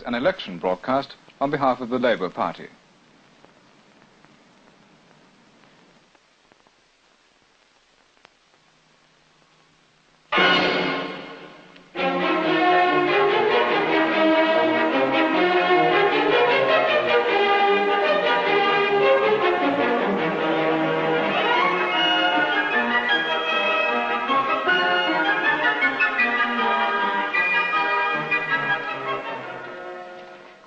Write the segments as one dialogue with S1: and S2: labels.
S1: An election broadcast on behalf of the Labour Party.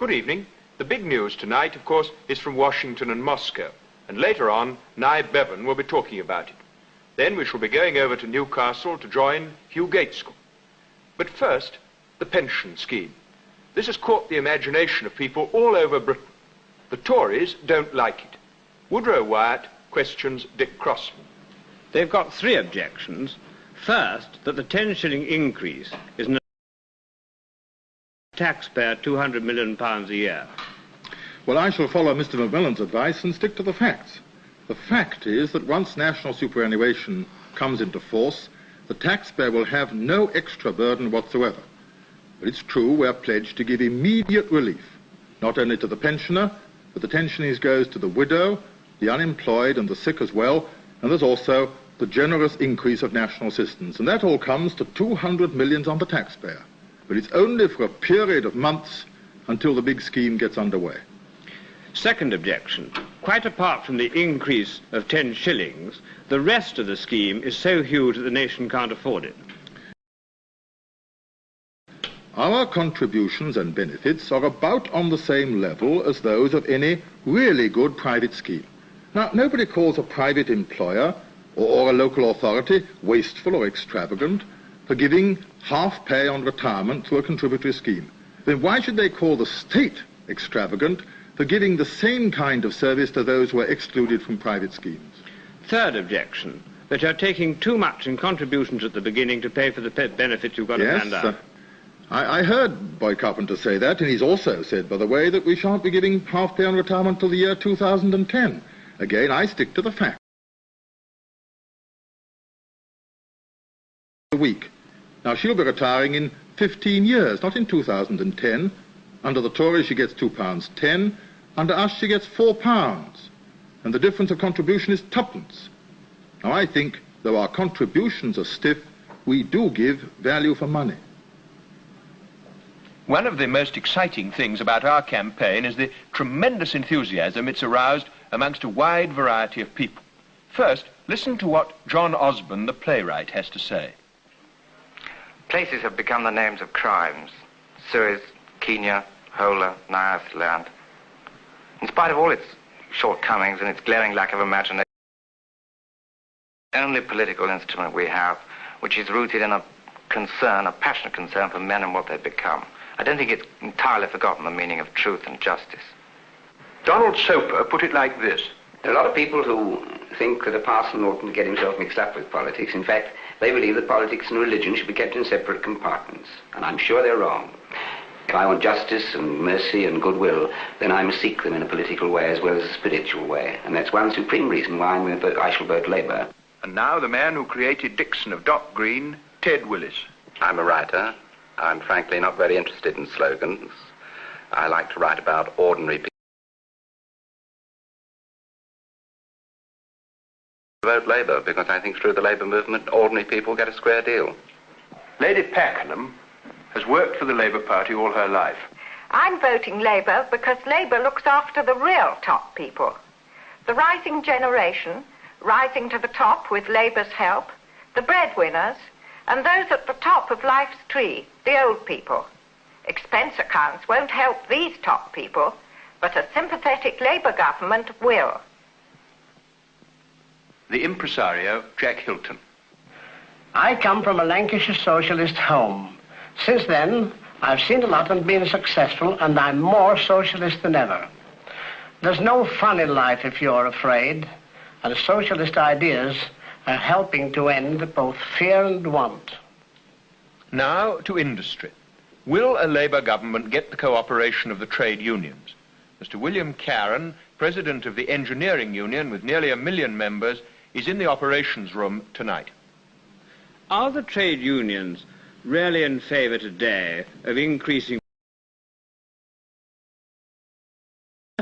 S2: Good evening. The big news tonight, of course, is from Washington and Moscow, and later on, Nye Bevan will be talking about it. Then we shall be going over to Newcastle to join Hugh Gaitskell. But first, the pension scheme. This has caught the imagination of people all over Britain. The Tories don't like it. Woodrow Wyatt questions Dick Crossman.
S3: They've got three objections. First, that the 10-shilling increase is an taxpayer £200 million a year.
S4: Well, I shall follow Mr. Macmillan's advice and stick to the facts. The fact is that once national superannuation comes into force, the taxpayer will have no extra burden whatsoever. But it's true we're pledged to give immediate relief, not only to the pensioner, but the pensioners goes to the widow, the unemployed and the sick as well, and there's also the generous increase of national assistance. And that all comes to 200 million on the taxpayer. But it's only for a period of months until the big scheme gets underway.
S3: Second objection, quite apart from the increase of 10 shillings, the rest of the scheme is so huge that the nation can't afford it.
S4: Our contributions and benefits are about on the same level as those of any really good private scheme. Now, nobody calls a private employer or a local authority wasteful or extravagant for giving half pay on retirement through a contributory scheme. Then why should they call the state extravagant for giving the same kind of service to those who are excluded from private schemes?
S3: Third objection, that you're taking too much in contributions at the beginning to pay for the benefits you've got to hand out.
S4: I heard Boyd Carpenter say that, and he's also said, by the way, that we shan't be giving half pay on retirement till the year 2010. Again, I stick to the facts. A week. Now, she'll be retiring in 15 years, not in 2010. Under the Tories, she gets £2.10. Under us, she gets £4. And the difference of contribution is twopence. Now, I think, though our contributions are stiff, we do give value for money.
S2: One of the most exciting things about our campaign is the tremendous enthusiasm it's aroused amongst a wide variety of people. First, listen to what John Osborne, the playwright, has to say.
S5: Places have become the names of crimes. Suez, Kenya, Hola, Nyasaland. In spite of all its shortcomings and its glaring lack of imagination, the only political instrument we have which is rooted in a concern, a passionate concern for men and what they've become. I don't think it's entirely forgotten the meaning of truth and justice.
S2: Donald Soper put it like this.
S6: There are a lot of people who think that a parson oughtn't get himself mixed up with politics. In fact, they believe that politics and religion should be kept in separate compartments. And I'm sure they're wrong. If I want justice and mercy and goodwill, then I must seek them in a political way as well as a spiritual way. And that's one supreme reason why I shall vote Labour.
S2: And now the man who created Dixon of Dock Green, Ted Willis.
S7: I'm a writer. I'm frankly not very interested in slogans. I like to write about ordinary people. Vote Labour, because I think through the Labour movement, ordinary people get a square deal.
S2: Lady Pakenham has worked for the Labour Party all her life.
S8: I'm voting Labour because Labour looks after the real top people. The rising generation, rising to the top with Labour's help, the breadwinners, and those at the top of life's tree, the old people. Expense accounts won't help these top people, but a sympathetic Labour government will.
S2: The impresario, Jack Hilton.
S9: I come from a Lancashire socialist home. Since then, I've seen a lot and been successful, and I'm more socialist than ever. There's no fun in life if you're afraid, and socialist ideas are helping to end both fear and want.
S2: Now to industry. Will a Labour government get the cooperation of the trade unions? Mr. William Caron, president of the Engineering Union with nearly 1 million members, is in the operations room tonight.
S3: Are the trade unions really in favour today of increasing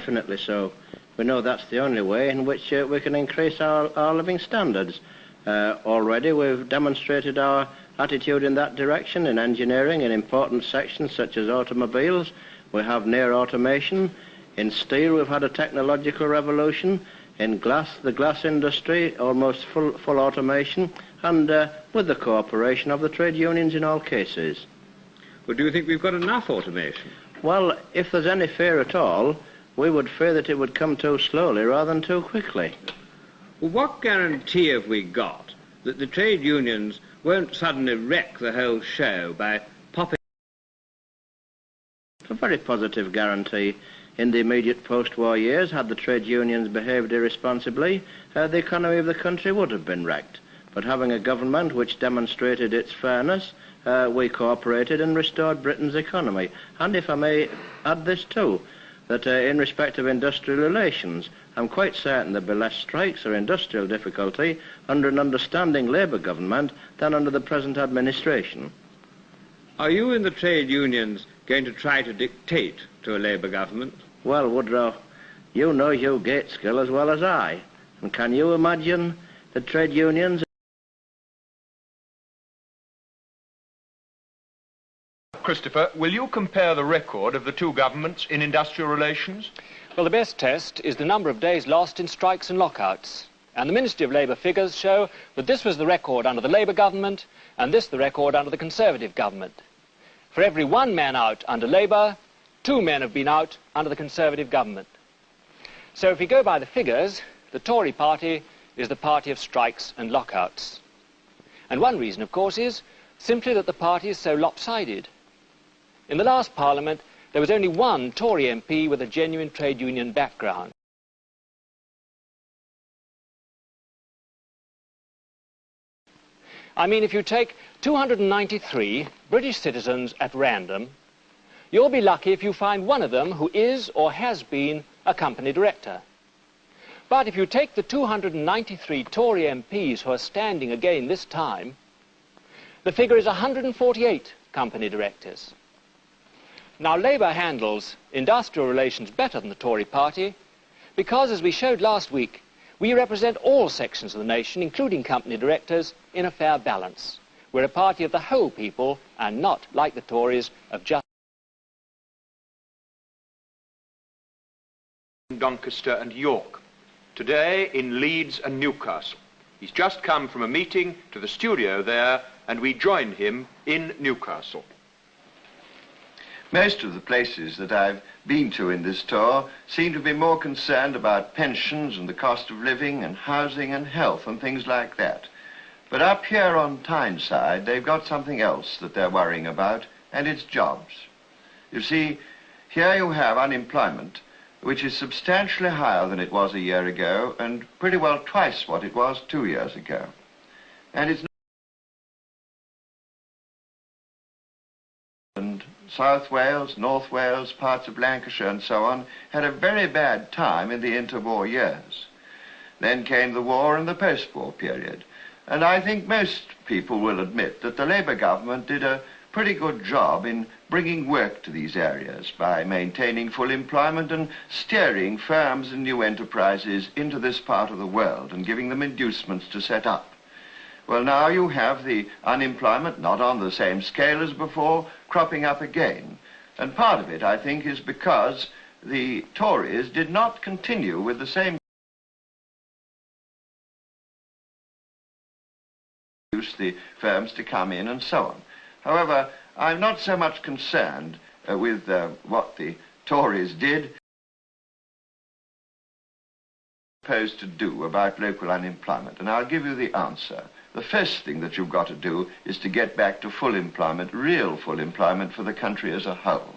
S9: definitely so. We know that's the only way in which we can increase our living standards. Already we've demonstrated our attitude in that direction in engineering in important sections such as automobiles. We have near automation. In steel we've had a technological revolution. In glass, the glass industry, almost full automation, and with the cooperation of the trade unions in all cases.
S3: Well, do you think we've got enough automation?
S9: Well, if there's any fear at all, we would fear that it would come too slowly rather than too quickly.
S3: Well, what guarantee have we got that the trade unions won't suddenly wreck the whole show by popping...
S9: A very positive guarantee. In the immediate post-war years, had the trade unions behaved irresponsibly, the economy of the country would have been wrecked. But having a government which demonstrated its fairness, we cooperated and restored Britain's economy. And if I may add this too, that in respect of industrial relations, I'm quite certain there'll be less strikes or industrial difficulty under an understanding Labour government than under the present administration.
S3: Are you in the trade unions going to try to dictate to a Labour government?
S9: Well, Woodrow, you know Hugh Gateskill as well as I. And can you imagine the trade unions...
S2: Christopher, will you compare the record of the two governments in industrial relations?
S10: Well, the best test is the number of days lost in strikes and lockouts. And the Ministry of Labour figures show that this was the record under the Labour government and this the record under the Conservative government. For every one man out under Labour, 2 men have been out under the Conservative government. So if we go by the figures, the Tory party is the party of strikes and lockouts. And one reason, of course, is simply that the party is so lopsided. In the last Parliament, there was only one Tory MP with a genuine trade union background. I mean, if you take 293 British citizens at random, you'll be lucky if you find one of them who is or has been a company director. But if you take the 293 Tory MPs who are standing again this time, the figure is 148 company directors. Now, Labour handles industrial relations better than the Tory party because, as we showed last week, we represent all sections of the nation, including company directors, in a fair balance. We're a party of the whole people and not, like the Tories, of just...
S2: Doncaster and York. Today in Leeds and Newcastle. He's just come from a meeting to the studio there, and we join him in Newcastle.
S11: Most of the places that I've been to in this tour seem to be more concerned about pensions and the cost of living and housing and health and things like that. But up here on Tyneside, they've got something else that they're worrying about, and it's jobs. You see, here you have unemployment, which is substantially higher than it was a year ago and pretty well twice what it was 2 years ago. And it's and South Wales, North Wales, parts of Lancashire and so on had a very bad time in the interwar years. Then came the war and the post-war period. And I think most people will admit that the Labour government did a pretty good job in bringing work to these areas by maintaining full employment and steering firms and new enterprises into this part of the world and giving them inducements to set up. Well, now you have the unemployment, not on the same scale as before, cropping up again. And part of it, I think, is because the Tories did not continue with the same use the firms to come in and so on. However, I'm not so much concerned with what the Tories did proposed to do about local unemployment, and I'll give you the answer. The first thing that you've got to do is to get back to full employment, real full employment for the country as a whole.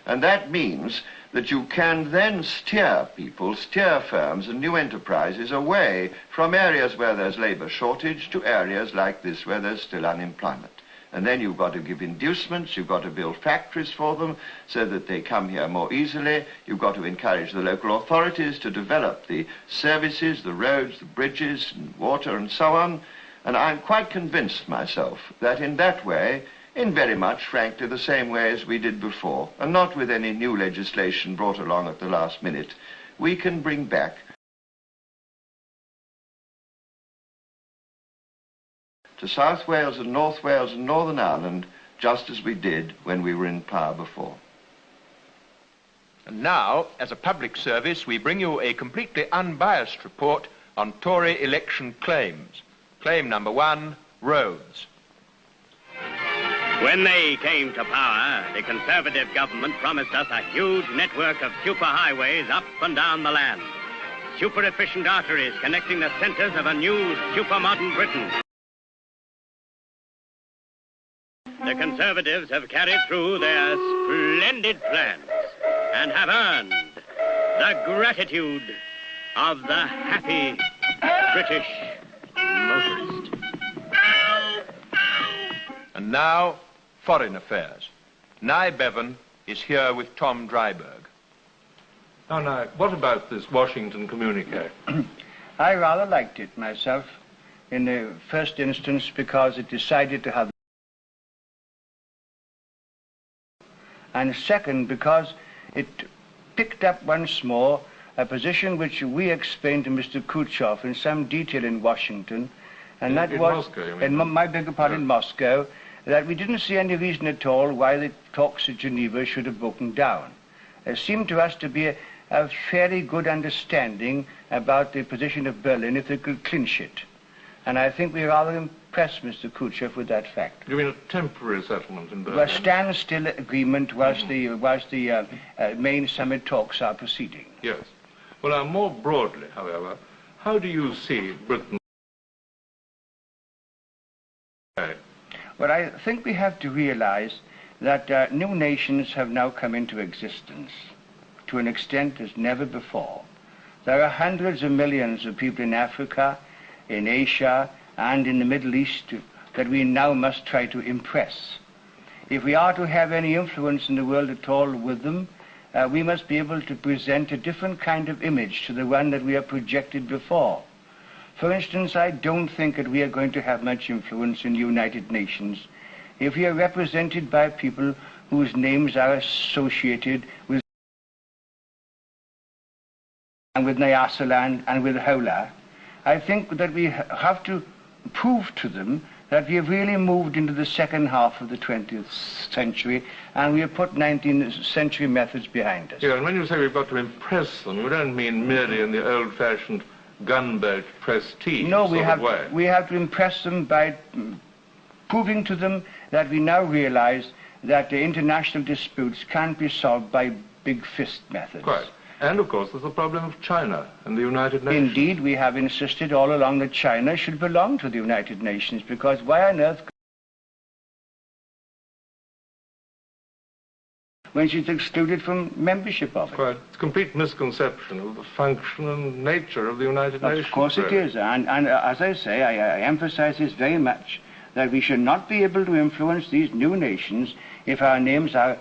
S11: And that means that you can then steer people, steer firms and new enterprises away from areas where there's labour shortage to areas like this where there's still unemployment. And then you've got to give inducements, you've got to build factories for them so that they come here more easily. You've got to encourage the local authorities to develop the services, the roads, the bridges, and water and so on. And I'm quite convinced myself that in that way, in very much, frankly, the same way as we did before, and not with any new legislation brought along at the last minute, we can bring back to South Wales and North Wales and Northern Ireland, just as we did when we were in power before.
S2: And now, as a public service, we bring you a completely unbiased report on Tory election claims. Claim number 1, roads.
S12: When they came to power, the Conservative government promised us a huge network of superhighways up and down the land. Super-efficient arteries connecting the centres of a new super-modern Britain. The Conservatives have carried through their splendid plans and have earned the gratitude of the happy British motorist.
S2: And now, foreign affairs. Nye Bevan is here with Tom Dryburgh.
S13: Now, Nye, what about this Washington communique?
S9: I rather liked it myself, in the first instance because it decided to have, and second because it picked up once more a position which we explained to Mr. Khrushchev in some detail in Washington, and that was,
S13: Moscow, you mean?
S9: in my bigger part in Moscow, that we didn't see any reason at all why the talks at Geneva should have broken down. There seemed to us to be a fairly good understanding about the position of Berlin if they could clinch it. And I think we rather impressed Mr. Khrushchev with that fact.
S13: You mean a temporary settlement in Berlin?
S9: A standstill agreement whilst the main summit talks are proceeding.
S13: Yes. Well, now, more broadly, however, how do you see Britain?
S9: Well, I think we have to realize that new nations have now come into existence to an extent as never before. There are hundreds of millions of people in Africa, in Asia, and in the Middle East that we now must try to impress. If we are to have any influence in the world at all with them, we must be able to present a different kind of image to the one that we have projected before. For instance, I don't think that we are going to have much influence in the United Nations if we are represented by people whose names are associated with Nyasaland and with Hola. I think that we have to prove to them that we have really moved into the second half of the 20th century and we have put 19th century methods behind us.
S13: Yeah, and when you say we've got to impress them, you don't mean merely in the old-fashioned gunboat prestige
S9: No,
S13: sort of way.
S9: we have to impress them by proving to them that we now realize that the international disputes can't be solved by big fist methods.
S13: Quite. And, of course, there's the problem of China and the United Nations.
S9: Indeed, we have insisted all along that China should belong to the United Nations, because why on earth, when she's excluded from membership of it?
S13: Quite. It's a complete misconception of the function and nature of the United Nations.
S9: Of course it is, and as I say, I emphasize this very much, that we should not be able to influence these new nations if our names are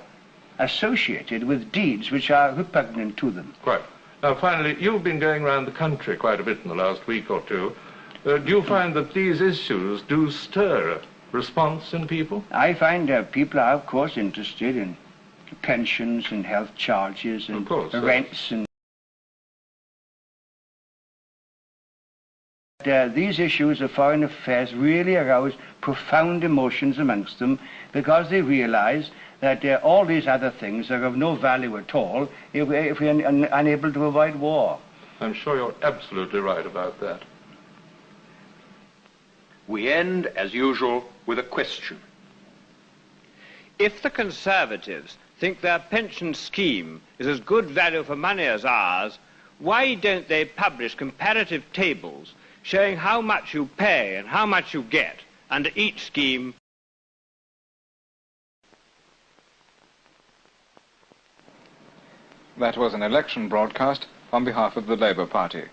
S9: associated with deeds which are repugnant to them.
S13: Quite. Now, finally, you've been going around the country quite a bit in the last week or two. Do you find that these issues do stir a response in people?
S9: I find people are, of course, interested in pensions and health charges and rents and these issues of foreign affairs really arouse profound emotions amongst them, because they realize that all these other things are of no value at all if we are unable to avoid war.
S13: I'm sure you're absolutely right about that.
S2: We end, as usual, with a question.
S3: If the Conservatives think their pension scheme is as good value for money as ours, why don't they publish comparative tables showing how much you pay and how much you get under each scheme?
S1: That was an election broadcast on behalf of the Labour Party.